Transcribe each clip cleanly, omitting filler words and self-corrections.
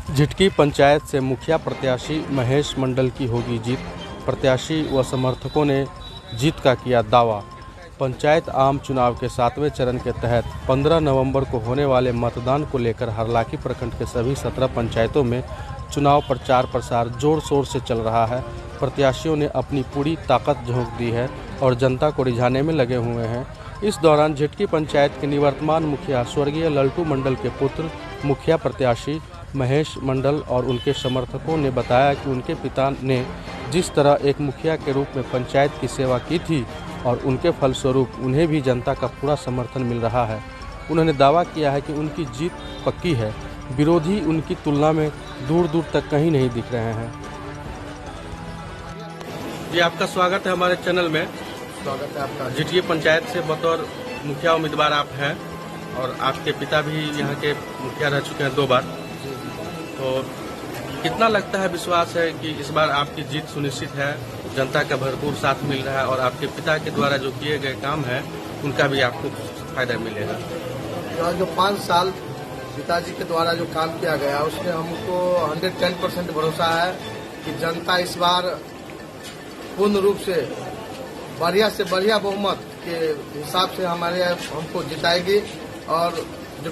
झिटकी पंचायत से मुखिया प्रत्याशी महेश मंडल की होगी जीत। प्रत्याशी व समर्थकों ने जीत का किया दावा। पंचायत आम चुनाव के 7वें चरण के तहत 15 नवंबर को होने वाले मतदान को लेकर हरलाखी प्रखंड के सभी 17 पंचायतों में चुनाव प्रचार प्रसार जोर शोर से चल रहा है। प्रत्याशियों ने अपनी पूरी ताकत झोंक दी है और जनता को रिझाने में लगे हुए हैं। इस दौरान झिटकी पंचायत के निवर्तमान मुखिया स्वर्गीय लल्टू मंडल के पुत्र मुखिया प्रत्याशी महेश मंडल और उनके समर्थकों ने बताया कि उनके पिता ने जिस तरह एक मुखिया के रूप में पंचायत की सेवा की थी और उनके फलस्वरूप उन्हें भी जनता का पूरा समर्थन मिल रहा है। उन्होंने दावा किया है कि उनकी जीत पक्की है। विरोधी उनकी तुलना में दूर दूर तक कहीं नहीं दिख रहे हैं। जी, आपका स्वागत है हमारे चैनल में। स्वागत है आपका। झिटकी पंचायत से बतौर मुखिया उम्मीदवार आप हैं और आपके पिता भी यहाँ के मुखिया रह चुके हैं 2 बार। तो कितना लगता है, विश्वास है कि इस बार आपकी जीत सुनिश्चित है? जनता का भरपूर साथ मिल रहा है और आपके पिता के द्वारा जो किए गए काम है उनका भी आपको फायदा मिलेगा। जो 5 साल पिताजी के द्वारा जो काम किया गया उसमें हमको 110% भरोसा है कि जनता इस बार पूर्ण रूप से बढ़िया बहुमत के हिसाब से हमको जिताएगी। और जो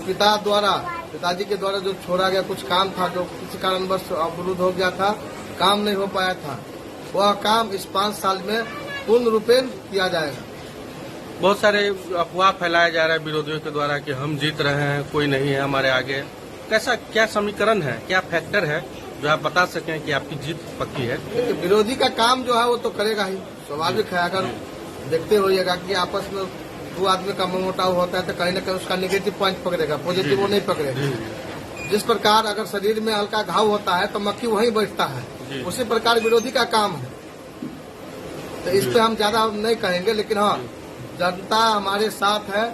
पिताजी के द्वारा जो छोड़ा गया कुछ काम था, जो किसी कारणवश अवरुद्ध हो गया था, काम नहीं हो पाया था, वह काम इस 5 साल में पूर्ण रूपेण किया जाएगा। बहुत सारे अफवाह फैलाया जा रहा है विरोधियों के द्वारा कि हम जीत रहे हैं, कोई नहीं है हमारे आगे। कैसा क्या समीकरण है, क्या फैक्टर है जो आप बता सकें कि आपकी जीत पक्की है? विरोधी का काम जो है वो तो करेगा ही, स्वाभाविक है। अगर देखते होइएगा कि आपस में 2 आदमी का मोटाव होता है तो कहीं न कहीं उसका नेगेटिव पॉइंट पकड़ेगा, पॉजिटिव वो नहीं पकड़ेगा। जिस प्रकार अगर शरीर में हल्का घाव होता है तो मक्खी वहीं बैठता है, उसी प्रकार विरोधी का काम है। तो इस पे हम ज्यादा नहीं कहेंगे, लेकिन हाँ, जनता हमारे साथ है।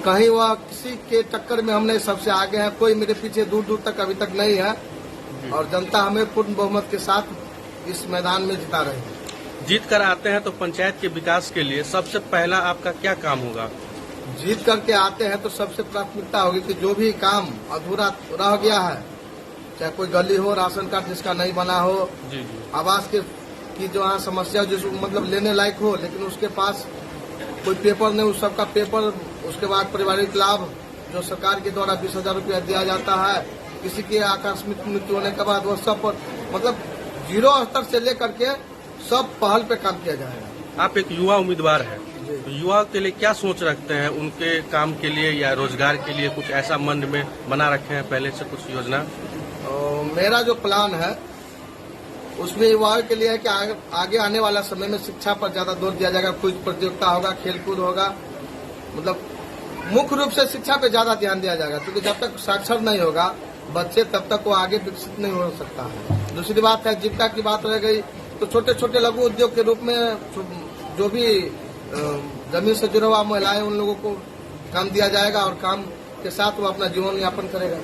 कहीं वह किसी के टक्कर में हम नहीं सबसे आगे हैं, कोई मेरे पीछे दूर दूर तक अभी तक नहीं है। और जनता हमें पूर्ण बहुमत के साथ इस मैदान में जिता रही है। जीत कर आते हैं तो पंचायत के विकास के लिए सबसे पहला आपका क्या काम होगा? जीत करके आते हैं तो सबसे प्राथमिकता होगी कि जो भी काम अधूरा रह गया है, चाहे कोई गली हो, राशन कार्ड जिसका नहीं बना हो, आवास की जो यहाँ समस्या जिसको मतलब लेने लायक हो लेकिन उसके पास कोई पेपर नहीं, उस सबका पेपर। उसके बाद पारिवारिक लाभ जो सरकार के द्वारा 20,000 रुपया दिया जाता है, किसी की आकस्मिक मृत्यु होने के बाद वो सब पर मतलब 0 स्तर से लेकर के सब पहल पे काम किया जाएगा। आप एक युवा उम्मीदवार हैं, तो युवा के लिए क्या सोच रखते हैं? उनके काम के लिए या रोजगार के लिए कुछ ऐसा मन में बना रखे हैं पहले से कुछ योजना? मेरा जो प्लान है उसमें युवाओं के लिए है कि आगे आने वाला समय में शिक्षा पर ज्यादा जोर दिया जाएगा। कुछ प्रतियोगिता होगा, खेलकूद होगा, मतलब मुख्य रूप से शिक्षा पे ज्यादा ध्यान दिया जाएगा, क्योंकि जब तक साक्षर नहीं होगा बच्चे तब तक वो आगे विकसित नहीं हो सकता है। दूसरी बात है, जीविका की बात रह गई तो छोटे छोटे लघु उद्योग के रूप में जो भी जमीन से जुड़ा हुआ महिलाएं, उन लोगों को काम दिया जाएगा और काम के साथ वो अपना जीवन यापन करेगा।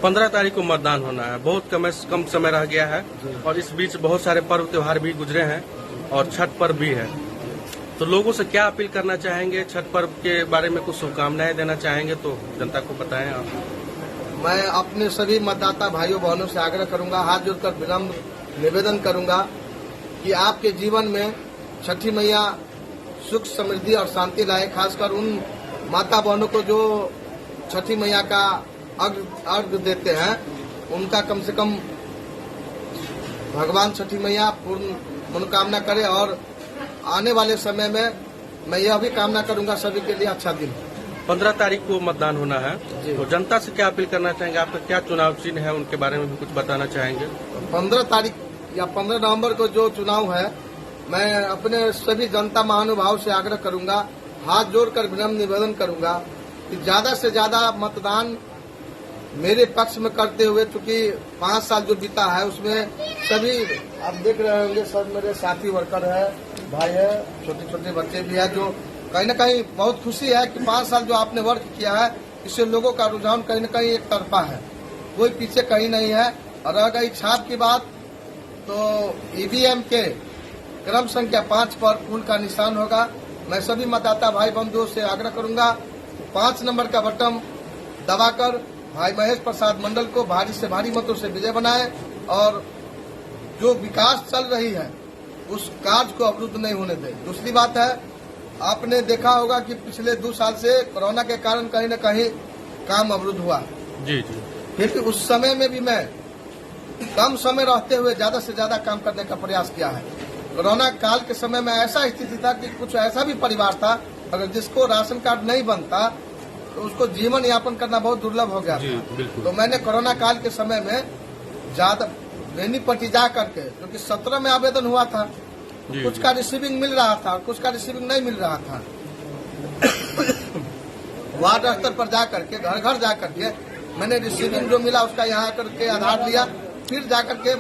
15 तारीख को मतदान होना है, बहुत कम समय रह गया है और इस बीच बहुत सारे पर्व त्योहार भी गुजरे हैं और छठ पर्व भी है। तो लोगों से क्या अपील करना चाहेंगे? छठ पर्व के बारे में कुछ शुभकामनाएं देना चाहेंगे तो जनता को बताएं आप। मैं अपने सभी मतदाता भाइयों बहनों से आग्रह करूंगा, हाथ जोड़कर विनम्र निवेदन करूंगा कि आपके जीवन में छठी मैया सुख समृद्धि और शांति लाए। खासकर उन माता बहनों को जो छठी मैया का अर्घ देते हैं, उनका कम से कम भगवान छठी मैया पूर्ण मनोकामना करे। और आने वाले समय में मैं यह भी कामना करूंगा सभी के लिए अच्छा दिन। 15 तारीख को मतदान होना है, तो जनता से क्या अपील करना चाहेंगे? आपका क्या चुनाव चिन्ह है, उनके बारे में भी कुछ बताना चाहेंगे? 15 तारीख या 15 नवंबर को जो चुनाव है, मैं अपने सभी जनता महानुभाव से आग्रह करूंगा, हाथ जोड़कर विनम्र निवेदन करूंगा कि ज्यादा से ज्यादा मतदान मेरे पक्ष में करते हुए, चूंकि 5 साल जो बीता है उसमें सभी आप देख रहे होंगे, सब मेरे साथी वर्कर है, भाई है, छोटे छोटे बच्चे भी है, जो कहीं न कहीं बहुत खुशी है कि 5 साल जो आपने वर्क किया है, इससे लोगों का रुझान कहीं न कहीं एक तरफा है, कोई पीछे कहीं नहीं है। और रह गई छाप की बात, तो ईवीएम के क्रम संख्या 5 पर फूल का निशान होगा। मैं सभी मतदाता भाई बंधुओं से आग्रह करूंगा 5 नंबर का बटन दबाकर भाई महेश प्रसाद मंडल को भारी से भारी मतों से विजय बनाए और जो विकास चल रही है उस कार्य को अवरुद्ध नहीं होने दे। दूसरी बात है, आपने देखा होगा कि पिछले 2 साल से कोरोना के कारण कहीं न कहीं काम अवरुद्ध हुआ। जी। फिर भी उस समय में भी मैं कम समय रहते हुए ज्यादा से ज्यादा काम करने का प्रयास किया है। कोरोना काल के समय में ऐसा स्थिति था कि कुछ ऐसा भी परिवार था अगर जिसको राशन कार्ड नहीं बनता तो उसको जीवन यापन करना बहुत दुर्लभ हो गया था। तो मैंने कोरोना काल के समय में ज्यादा बेनीपट्टी जा करके, क्योंकि 17 में आवेदन हुआ था, कुछ का रिसीविंग मिल रहा था, कुछ का रिसीविंग नहीं मिल रहा था। वार्ड स्तर पर जा करके, घर घर जा करके मैंने रिसीविंग जो मिला उसका यहाँ आकर के आधार लिया, फिर जाकर के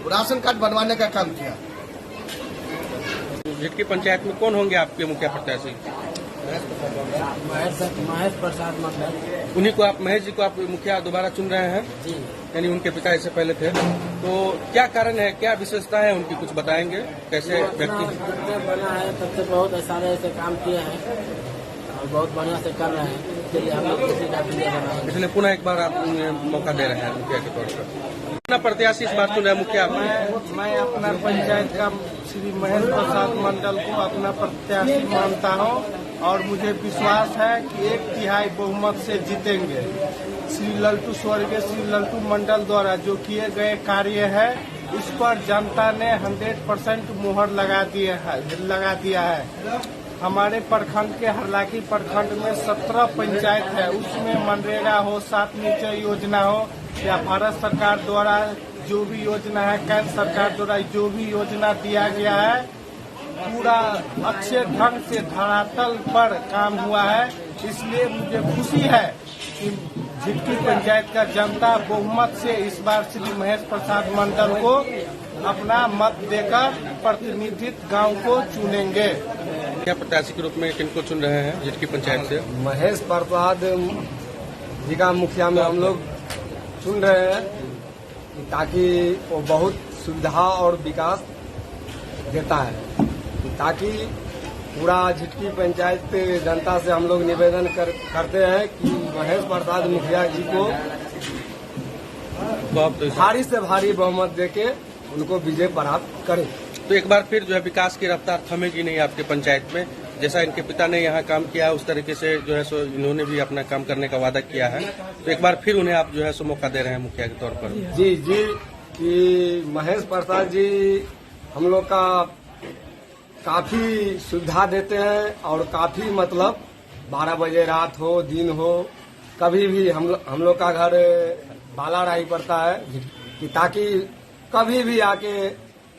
राशन कार्ड बनवाने का काम किया। झिटकी पंचायत में कौन होंगे आपके मुखिया प्रत्याशी? महेश प्रसाद मंडल। उन्हीं को आप, महेश जी को आप मुखिया दोबारा चुन रहे हैं? जी। यानी उनके पिता इससे पहले थे, तो क्या कारण है, क्या विशेषता है उनकी, कुछ बताएंगे? कैसे व्यक्ति बना है तब से बहुत सारे ऐसे काम किए हैं और बहुत बढ़िया से कर रहे हैं, इसलिए हम लोग किसी का विजय बनाएंगे। इसलिए पुनः एक बार आप उन्हें मौका दे रहे हैं मुखिया के तौर पर। अपना प्रत्याशी इस बार चुन रहे हैं मुखिया? मैं अपना पंचायत का श्री महेश प्रसाद मंडल को अपना प्रत्याशी मानता हूं और मुझे विश्वास है कि 1/3 बहुमत से जीतेंगे। श्री लल्टू स्वर्गीय श्री लल्टू मंडल द्वारा जो किए गए कार्य है उस पर जनता ने 100% मुहर लगा दिया है। हमारे प्रखंड के हरलाखी प्रखंड में 17 पंचायत है, उसमें मनरेगा हो, 7 निश्चय योजना हो या भारत सरकार द्वारा जो भी योजना है, केंद्र सरकार द्वारा जो भी योजना दिया गया है, पूरा अच्छे ढंग से धरातल पर काम हुआ है। इसलिए मुझे खुशी है कि झिटकी पंचायत का जनता बहुमत से इस बार श्री महेश प्रसाद मंडल को अपना मत देकर प्रतिनिधित्व गांव को चुनेंगे। क्या प्रत्याशी के रूप में किनको चुन रहे हैं झिटकी पंचायत से? महेश प्रसाद जी का मुखिया में हम लोग चुन रहे हैं ताकि वो बहुत सुविधा और विकास देता है, ताकि पूरा झिटकी पंचायत जनता से हम लोग निवेदन करते हैं कि महेश प्रसाद मुखिया जी को भारी से भारी बहुमत देके उनको विजय प्राप्त करें। तो एक बार फिर जो है विकास की रफ्तार थमेगी नहीं आपके पंचायत में? जैसा इनके पिता ने यहाँ काम किया उस तरीके से जो है सो इन्होंने भी अपना काम करने का वादा किया है, तो एक बार फिर उन्हें आप जो है सो मौका दे रहे हैं मुखिया के तौर पर? जी कि महेश प्रसाद जी हम लोग का काफी सुविधा देते हैं और काफी मतलब 12 बजे रात हो दिन हो कभी भी हम लोग का घर बालाराही पड़ता है, कि ताकि कभी भी आके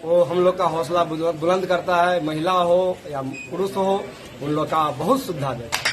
वो हम लोग का हौसला बुलंद करता है, महिला हो या पुरुष हो, उन लोग का बहुत सुविधा देता है।